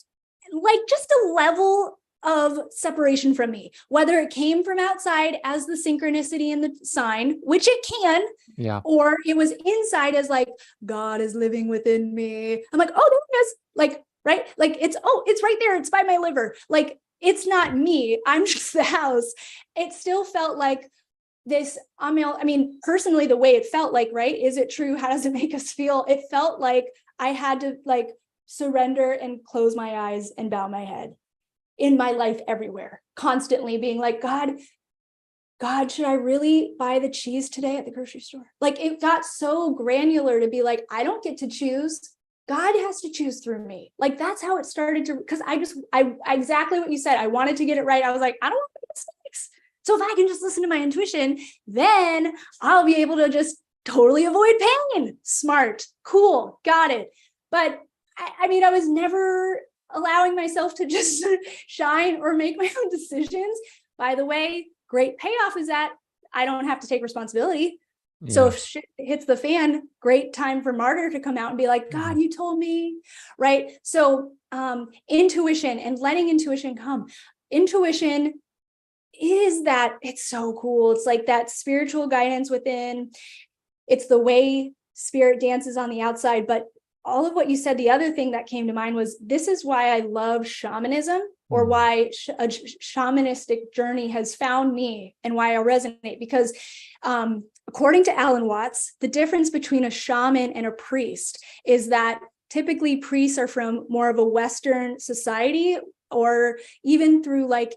like just a level of separation from me, whether it came from outside as the synchronicity and the sign, which it can, or it was inside as like, God is living within me. I'm like, oh, there it is. Like, right. Like it's right there. It's by my liver. Like, it's not me. I'm just the house. It still felt like this, I mean, personally, the way it felt like, right. Is it true? How does it make us feel? It felt like I had to like surrender and close my eyes and bow my head in my life everywhere, constantly being like, God, should I really buy the cheese today at the grocery store? Like it got so granular to be like, I don't get to choose. God has to choose through me. Like that's how it started to, because I exactly what you said. I wanted to get it right. I was like, I don't want to make mistakes. So if I can just listen to my intuition, then I'll be able to just totally avoid pain. Smart, cool, got it. But I mean, I was never allowing myself to just shine or make my own decisions. By the way, great payoff is that I don't have to take responsibility. Yeah. So if shit hits the fan, great time for martyr to come out and be like, God, you told me, right? So intuition and letting intuition come. Intuition is that, it's so cool. It's like that spiritual guidance within. It's the way spirit dances on the outside, but all of what you said, the other thing that came to mind was, this is why I love shamanism, or why a shamanistic journey has found me and why I resonate. Because according to Alan Watts, the difference between a shaman and a priest is that typically priests are from more of a Western society, or even through like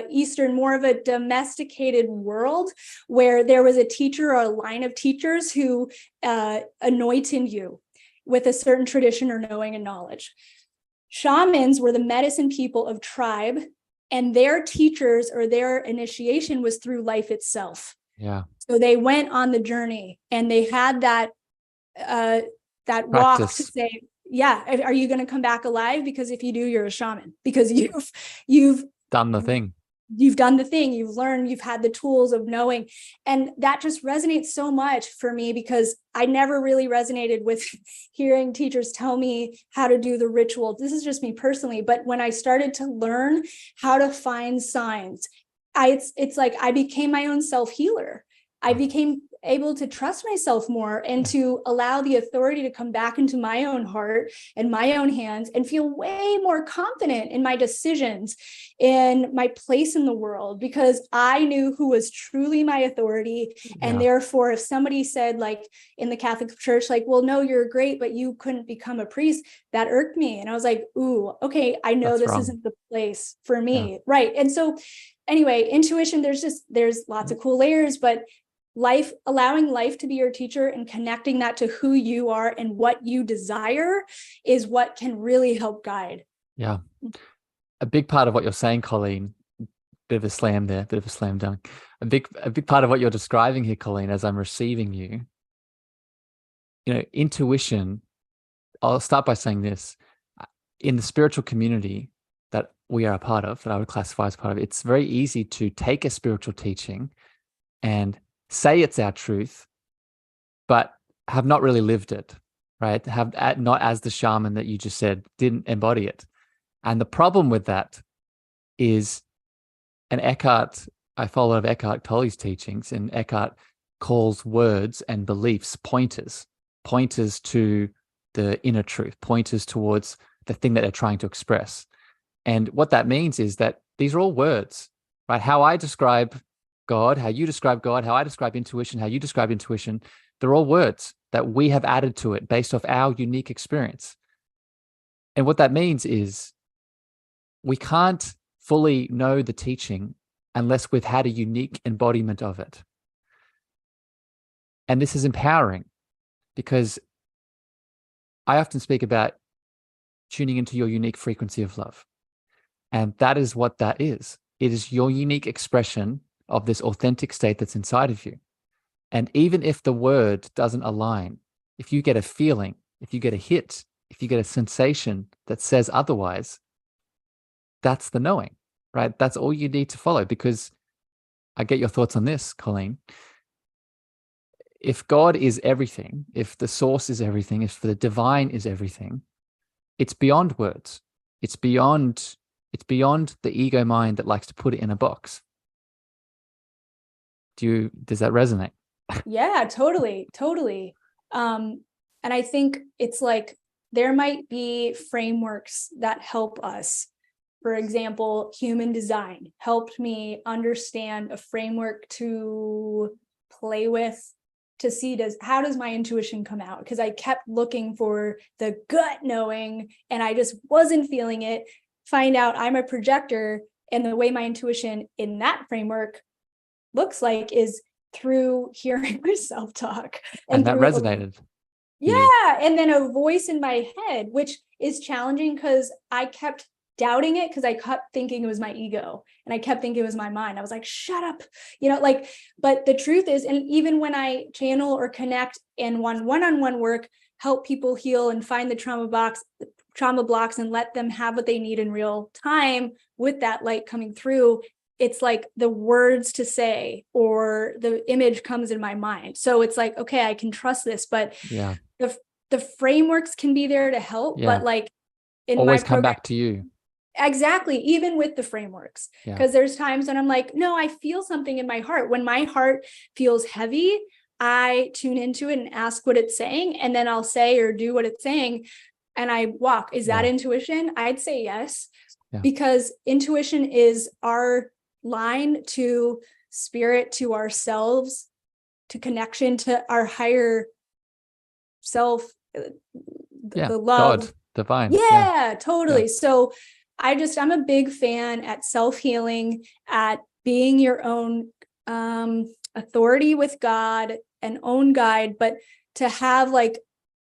Eastern, more of a domesticated world, where there was a teacher or a line of teachers who anointed you with a certain tradition or knowing and knowledge. Shamans were the medicine people of tribe, and their teachers or their initiation was through life itself. Yeah. So they went on the journey, and they had that walk to say, yeah, are you going to come back alive? Because if you do, you're a shaman, because you've Done the thing. You've done the thing, you've learned, you've had the tools of knowing. And that just resonates so much for me, because I never really resonated with hearing teachers tell me how to do the ritual. This is just me personally. But when I started to learn how to find signs, it's like I became my own self-healer. I became able to trust myself more and to allow the authority to come back into my own heart and my own hands, and feel way more confident in my decisions, in my place in the world, because I knew who was truly my authority. And therefore, if somebody said, like in the Catholic Church, like, well, no, you're great, but you couldn't become a priest, that irked me. And I was like, ooh, okay, I know this isn't the place for me. Right. And so anyway, intuition, there's lots of cool layers, but allowing life to be your teacher and connecting that to who you are and what you desire is what can really help guide. Yeah. A big part of what you're saying, Colleen, bit of a slam there, bit of a slam dunk. A big part of what you're describing here, Colleen, as I'm receiving you, intuition, I'll start by saying this. In the spiritual community that we are a part of, that I would classify as part of, it's very easy to take a spiritual teaching and say it's our truth, but have not really lived it, right? Not as the shaman that you just said, didn't embody it. And the problem with that is, I follow a lot of Eckhart Tolle's teachings, and Eckhart calls words and beliefs pointers to the inner truth, pointers towards the thing that they're trying to express. And what that means is that these are all words, right? How I describe God, how you describe God, how I describe intuition, how you describe intuition, they're all words that we have added to it based off our unique experience. And what that means is we can't fully know the teaching unless we've had a unique embodiment of it. And this is empowering, because I often speak about tuning into your unique frequency of love. And that is what that is. It is your unique expression of this authentic state that's inside of you. And even if the word doesn't align, if you get a feeling, if you get a hit, if you get a sensation that says otherwise, that's the knowing, right? That's all you need to follow. Because I get your thoughts on this, Colleen. If God is everything, if the source is everything, if the divine is everything, it's beyond words. It's beyond the ego mind that likes to put it in a box. Does that resonate? Yeah, totally. And I think it's like there might be frameworks that help us. For example, human design helped me understand a framework to play with, to see how does my intuition come out? Because I kept looking for the gut knowing and I just wasn't feeling it. Find out I'm a projector, and the way my intuition in that framework looks like is through hearing myself talk. And that resonated. Yeah. And then a voice in my head, which is challenging because I kept doubting it, because I kept thinking it was my ego and I kept thinking it was my mind. I was like, shut up, but the truth is, and even when I channel or connect and one-on-one work, help people heal and find the trauma blocks and let them have what they need in real time with that light coming through, it's like the words to say or the image comes in my mind. So it's like, okay, I can trust this, but the frameworks can be there to help, but like in always my come back to you. Exactly. Even with the frameworks, because there's times when I'm like, no, I feel something in my heart. When my heart feels heavy, I tune into it and ask what it's saying. And then I'll say or do what it's saying. And I walk. Is that intuition? I'd say yes, because intuition is our line to spirit, to ourselves, to connection to our higher self, the love. God, divine. Totally. So I'm a big fan at self-healing, at being your own authority with God and own guide, but to have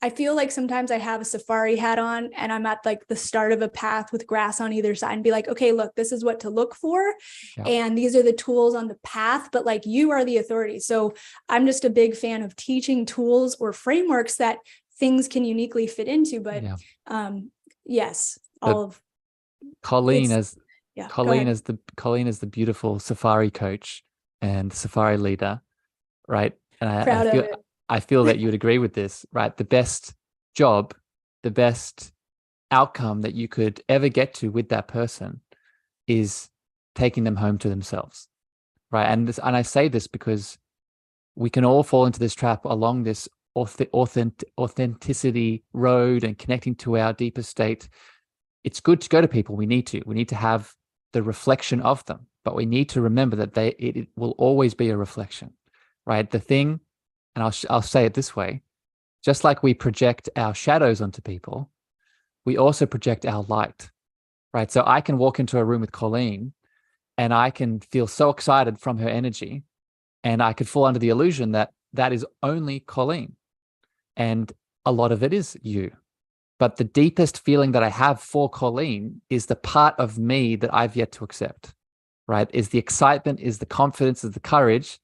I feel like sometimes I have a safari hat on and I'm at like the start of a path with grass on either side and be like, okay, look, this is what to look for. And these are the tools on the path, but like you are the authority. So I'm just a big fan of teaching tools or frameworks that things can uniquely fit into. But Yeah. yes, But all of Colleen it's, as yeah, go Colleen ahead. as the Colleen as the beautiful safari coach and safari leader, right? And Proud of it. I feel that you would agree with this, right? The best job, the best outcome that you could ever get to with that person is taking them home to themselves, right? And I say this because we can all fall into this trap along this authenticity road and connecting to our deeper state. It's good to go to people. We need to have the reflection of them, but we need to remember that it will always be a reflection, right? The thing, and I'll say it this way, just like we project our shadows onto people, we also project our light, right? So I can walk into a room with Colleen and I can feel so excited from her energy, and I could fall under the illusion that that is only Colleen. And a lot of it is you. But the deepest feeling that I have for Colleen is the part of me that I've yet to accept, right? Is the excitement, is the confidence, is the courage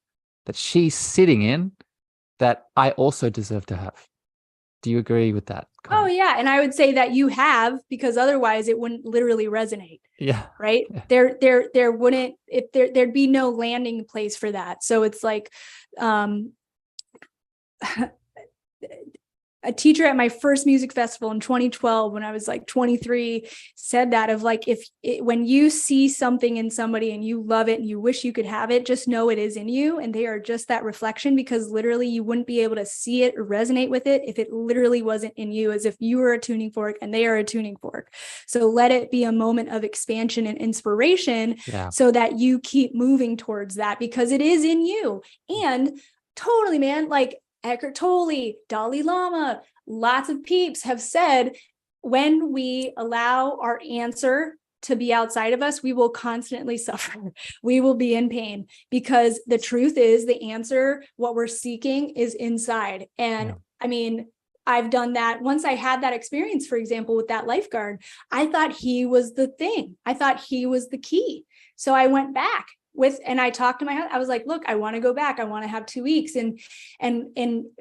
that she's sitting in that I also deserve to have. Do you agree with that, Oh Colleen? yeah. And I would say that you have, because otherwise it wouldn't literally resonate. Yeah. Right. Yeah. There wouldn't, if there'd be no landing place for that. So it's like, a teacher at my first music festival in 2012, when I was like 23, said that of like, when you see something in somebody and you love it and you wish you could have it, just know it is in you. And they are just that reflection, because literally you wouldn't be able to see it or resonate with it if it literally wasn't in you, as if you were a tuning fork and they are a tuning fork. So let it be a moment of expansion and inspiration, Yeah. so that you keep moving towards that, because it is in you. And totally, man, like Eckhart Tolle, Dalai Lama, lots of peeps have said, when we allow our answer to be outside of us, we will constantly suffer. We will be in pain, because the truth is the answer, what we're seeking, is inside. And Yeah. I mean, I've done that. Once I had that experience, for example, with that lifeguard, I thought he was the thing. I thought he was the key. So I went back and I talked to my husband. I was like, look, I want to go back. I want to have 2 weeks. And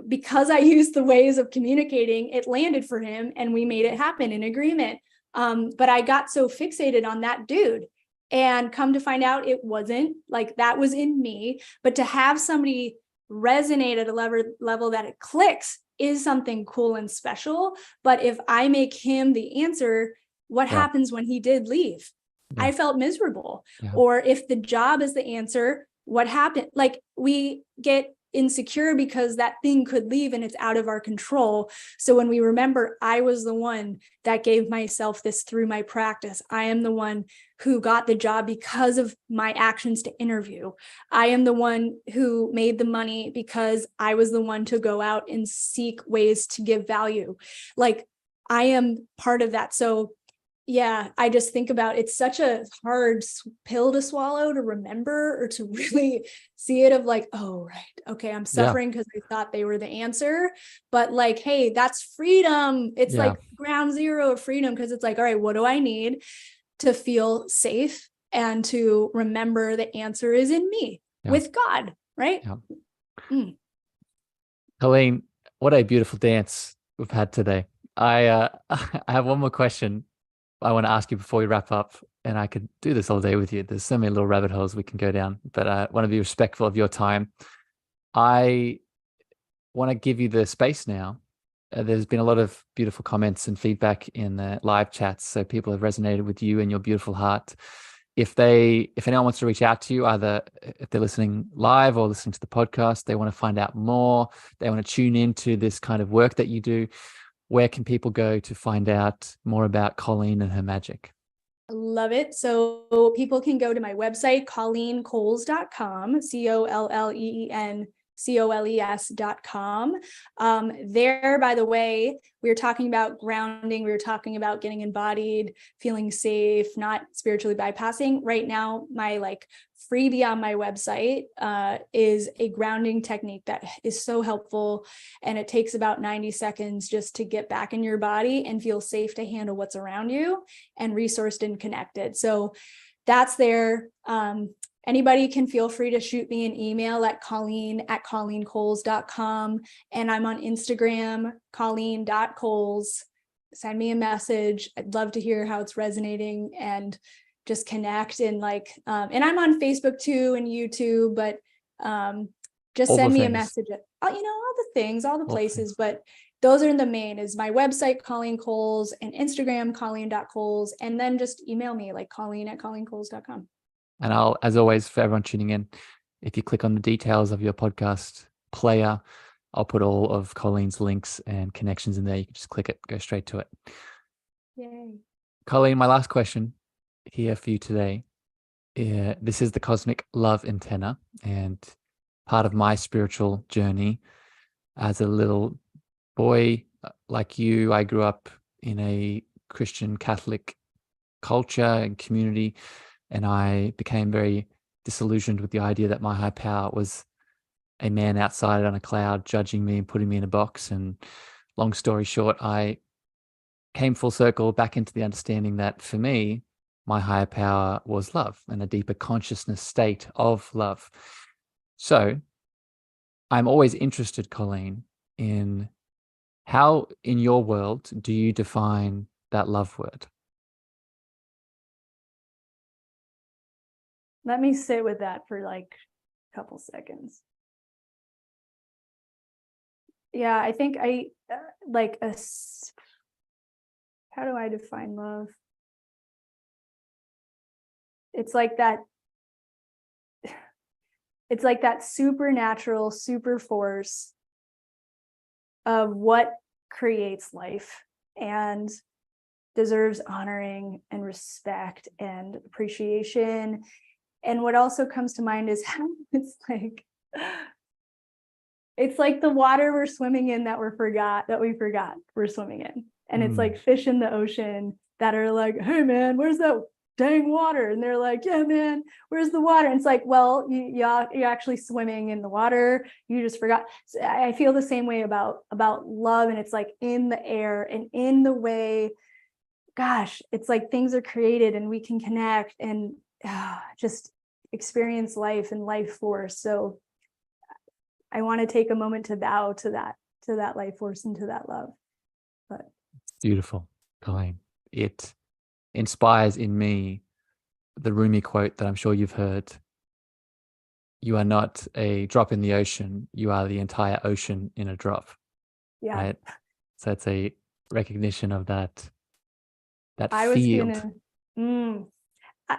because I used the ways of communicating, it landed for him and we made it happen in agreement. But I got so fixated on that dude, and come to find out it wasn't, like, that was in me. But to have somebody resonate at a level that it clicks is something cool and special. But if I make him the answer, what Yeah. happens when he did leave? Yeah. I felt miserable. Yeah. Or if the job is the answer, what happened? Like, we get insecure because that thing could leave and it's out of our control. So when we remember, I was the one that gave myself this through my practice. I am the one who got the job because of my actions to interview. I am the one who made the money because I was the one to go out and seek ways to give value. Like, I am part of that. So yeah, I just think about, it's such a hard pill to swallow, to remember, or to really see it of like, oh, right. Okay. I'm Yeah. suffering because I thought they were the answer. But like, hey, that's freedom. It's Yeah. like ground zero of freedom, because it's like, all right, what do I need to feel safe and to remember the answer is in me with God, right? Yeah. Mm. Colleen, what a beautiful dance we've had today. I have one more question I want to ask you before we wrap up, and I could do this all day with you. There's so many little rabbit holes we can go down, but I want to be respectful of your time. I want to give you the space now. There's been a lot of beautiful comments and feedback in the live chats, so people have resonated with you and your beautiful heart. If anyone wants to reach out to you, either if they're listening live or listening to the podcast, they want to find out more, they want to tune into this kind of work that you do, where can people go to find out more about Colleen and her magic? Love it. So people can go to my website, ColleenCoels.com, ColleenColes.com. There, by the way, we were talking about grounding. We were talking about getting embodied, feeling safe, not spiritually bypassing. Right now, my freebie on my website is a grounding technique that is so helpful. And it takes about 90 seconds just to get back in your body and feel safe to handle what's around you and resourced and connected. So that's there. anybody can feel free to shoot me an email at colleen@colleencoels.com. And I'm on Instagram, colleen.coels. Send me a message. I'd love to hear how it's resonating and just connect. And and I'm on Facebook too and YouTube, but just All the send me a things. message at, all the things, all the All the places, things. but those are the main, is my website, Colleen Coels, and Instagram, colleen.coels, and then just email me like colleen@colleencoels.com. And I'll, as always, for everyone tuning in, if you click on the details of your podcast player, I'll put all of Colleen's links and connections in there. You can just click it, go straight to it. Yay. Colleen, my last question here for you today. This is the cosmic love antenna, and part of my spiritual journey as a little boy like you. I grew up in a Christian Catholic culture and community, and I became very disillusioned with the idea that my high power was a man outside on a cloud judging me and putting me in a box. And long story short, I came full circle back into the understanding that for me, my higher power was love and a deeper consciousness state of love. So I'm always interested, Colleen, in how in your world do you define that love word? Let me sit with that for like a couple seconds. Yeah, I think how do I define love? It's like that supernatural super force of what creates life and deserves honoring and respect and appreciation. And what also comes to mind is how it's like the water we're swimming in that we forgot we're swimming in. And it's like fish in the ocean that are like, hey man, where's that dang water? And they're like, yeah man, where's the water? And it's like, well, you're actually swimming in the water, you just forgot. So I feel the same way about love, and it's like in the air and in the way, gosh, it's like things are created and we can connect and just experience life and life force. So I want to take a moment to bow to that life force and to that love. But Beautiful, Colleen. It inspires in me the Rumi quote that I'm sure you've heard. You are not a drop in the ocean, you are the entire ocean in a drop. yeah, right? So it's a recognition of that I was field.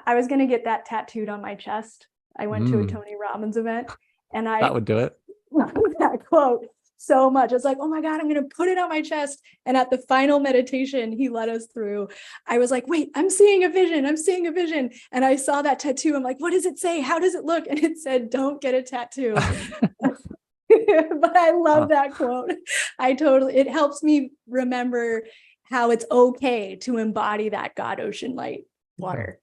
I was gonna get that tattooed on my chest. I went to a Tony Robbins event and I That would do it. loved that quote so much. I was like, oh my God, I'm gonna put it on my chest. And at the final meditation he led us through, I was like, wait, I'm seeing a vision. And I saw that tattoo. I'm like, what does it say? How does it look? And it said, don't get a tattoo. But I love that quote. It helps me remember how it's okay to embody that God, ocean, light, water.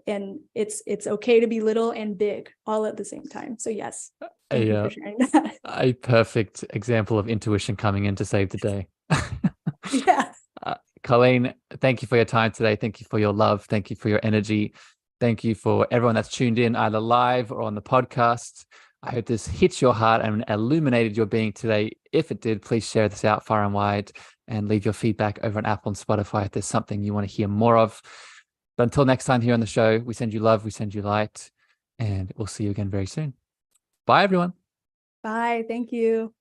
And it's okay to be little and big all at the same time. So yes, thank you for sharing that. A perfect example of intuition coming in to save the day. Yeah. Colleen, thank you for your time today. Thank you for your love. Thank you for your energy. Thank you for everyone that's tuned in either live or on the podcast. I hope this hits your heart and illuminated your being today. If it did, please share this out far and wide and leave your feedback over on Apple and Spotify if there's something you want to hear more of. But until next time here on the show, we send you love, we send you light, and we'll see you again very soon. Bye, everyone. Bye. Thank you.